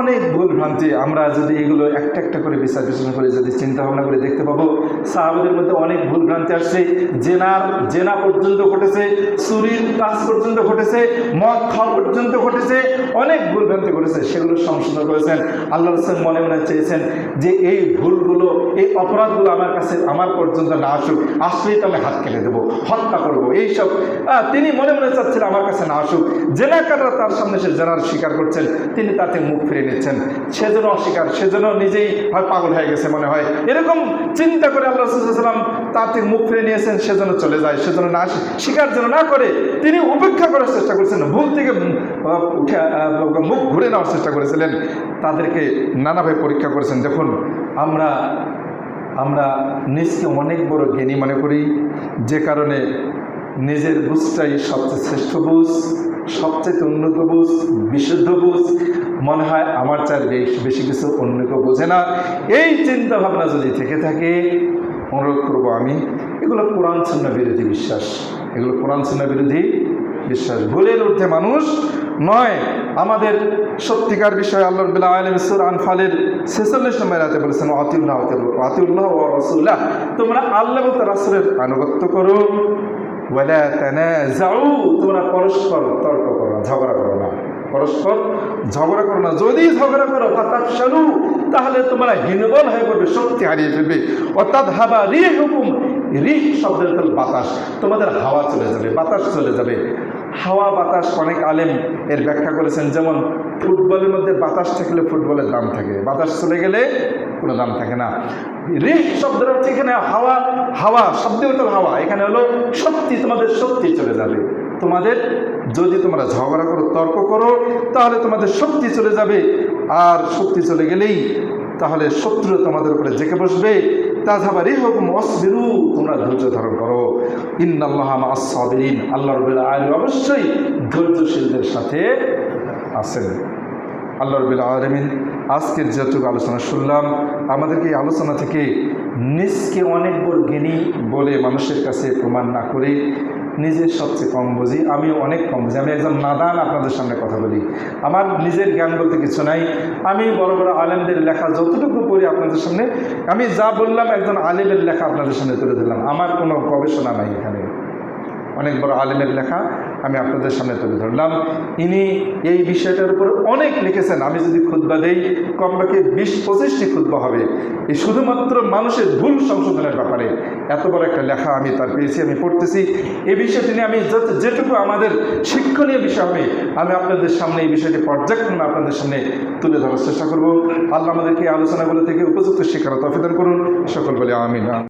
অনেক ভুল ভ্রান্তি আমরা যদি এগুলো একটা একটা করে বিচার বিশ্লেষণ করে যদি চিন্তা ভাবনা করে দেখতে পাবো, সাহাবাদের মধ্যে অনেক ভুল ভ্রান্তি আসছে। জেনা পর্যন্ত ঘটেছে, চুরির কাজ পর্যন্ত ঘটেছে, মদ খাওয়া পর্যন্ত ঘটেছে, অনেক ভুল ভ্রান্তি ঘটেছে। সেগুলো সংশোধন করেছেন। আল্লাহ রাসূল মনে মনে চেয়েছেন যে এই ভুলগুলো, এই অপরাধগুলো আমার পর্যন্ত না আসুক, আসলেই তো আমি হাত কেটে দেবো, হত্যা করবো, এইসব তিনি মনে মনে চাচ্ছেন আমার কাছে না আসুক। জেনাকাররা তার সামনে সে জেনার স্বীকার করছেন, তিনি তাতে মুখ ফিরে নিচ্ছেন, সেজন্য অস্বীকার, সেজন্য নিজেই হয় পাগল হয়ে গেছে মনে হয়, এরকম চিন্তা করে আল্লাহ রাসূল সাল্লাল্লাহু আলাইহি ওয়াসাল্লাম তার থেকে মুখ ফিরে নিয়েছেন, সেজন্য চলে যায়, সেজন্য না স্বীকার যেন না করে তিনি উপেক্ষা করার চেষ্টা করেছেন, ভুল থেকে উঠে মুখ ঘুরে নেওয়ার চেষ্টা করেছিলেন, তাদেরকে নানাভাবে পরীক্ষা করেছেন। দেখুন, আমরা নিজকে অনেক বড় জ্ঞানী মনে করি, যে কারণে নিজের বুঝটাই সবচেয়ে শ্রেষ্ঠ বুঝ, সবচেয়ে উন্নত বুঝ, বিশুদ্ধ বুঝ, মনে হয় আমার চার বেশি কিছু অন্য কেউ বোঝে না। এই চিন্তা ভাবনা যদি থেকে থাকে, অনুরোধ করবো আমি, এগুলো কোরআন সুন্নাহ বিরোধী বিশ্বাস, এগুলো কোরআন সুন্নাহ বিরোধী বিশ্বাস। ভুলের ঊর্ধ্বে মানুষ নয়। আমাদের সত্যিকার বিষয় আল্লাহ রাব্বুল আলামিন সূরা আনফালের 46 নম্বর আয়াতে বলেছেন আতিউল্লাহ ওয়া রাসূলাহ, তোমরা আল্লাহ ও তার রাসূলের আনুগত্য করো, ওয়ালা তানাযাউ, তোমরা পরস্পর তর্ক করো না, ঝগড়া করো না, পরস্পর ঝগড়া করো না। যদি ঝগড়া করো ফাতাফশালু, তাহলে তোমরা হীনবল হয়ে পড়বে, শক্তি হারিয়ে ফেলবে। অতাদহাবা রিহুকুম, রিহ শব্দের অর্থ বাতাস, তোমাদের হাওয়া চলে যাবে, বাতাস চলে যাবে। হাওয়া বাতাস অনেক আলেম এর ব্যাখ্যা করেছেন, যেমন ফুটবলের মধ্যে বাতাস থাকলে ফুটবলের দাম থাকে, বাতাস চলে গেলে কোনো দাম থাকে না। রিহ শব্দের অর্থ এখানে হাওয়া শব্দের অর্থ হাওয়া, এখানে হলো শক্তি, তোমাদের শক্তি চলে যাবে। তোমাদের যদি তোমরা ঝগড়া করো, তর্ক করো, তাহলে তোমাদের শক্তি চলে যাবে, আর শক্তি চলে গেলেই তাহলে শত্রু তোমাদের উপরে জেঁকে বসবে। তাযহাবা রিহুকুম ওয়াসবিরু, তোমরা ধৈর্য ধারণ করো। ইন্নাল্লাহা মা'আস সাবিরিন, আল্লাহ রাব্বুল আলামিন অবশ্যই ধৈর্যশীলদের সাথে আছেন। আল্লাহ রাব্বুল আলামিন আজকের যেটুকু আলোচনা শুনলাম, আমাদেরকে এই আলোচনা থেকে নিজকে অনেক বড় জ্ঞানী বলে মানুষের কাছে প্রমাণ না করে নিজের সবচেয়ে কম বুঝি, আমিও অনেক কম বুঝি, আমি একজন নাদান আপনাদের সামনে কথা বলি, আমার নিজের জ্ঞান বলতে কিছু নাই। আমি বড় বড় আলেমদের লেখা যতটুকু পড়ি আপনাদের সামনে, আমি যা বললাম একজন আলেমের লেখা আপনাদের সামনে তুলে ধরলাম, আমার কোনো গবেষণা নাই এখানে। অনেক বড় আলেমের লেখা আমি আপনাদের সামনে তুলে ধরলাম। ইনি এই বিষয়টার উপর অনেক লিখেছেন। আমি যদি খুতবা দেই কমপক্ষে 20-25টি খুতবা হবে এই শুধুমাত্র মানুষের ভুল সংশোধনের ব্যাপারে। এত বড় একটা লেখা আমি তার পেয়েছি, আমি পড়তেছি। এই বিষয়টি নিয়ে আমি যেটুকু আমাদের শিক্ষণীয় বিষয় হবে আমি আপনাদের সামনে এই বিষয়টি পর্যায়ক্রমে আপনাদের সামনে তুলে ধরার চেষ্টা করব। আল্লাহ আমাদেরকে এই আলোচনাগুলো থেকে উপযুক্ত শিক্ষার তৌফিক দান করুন। সকল বলে আমিন।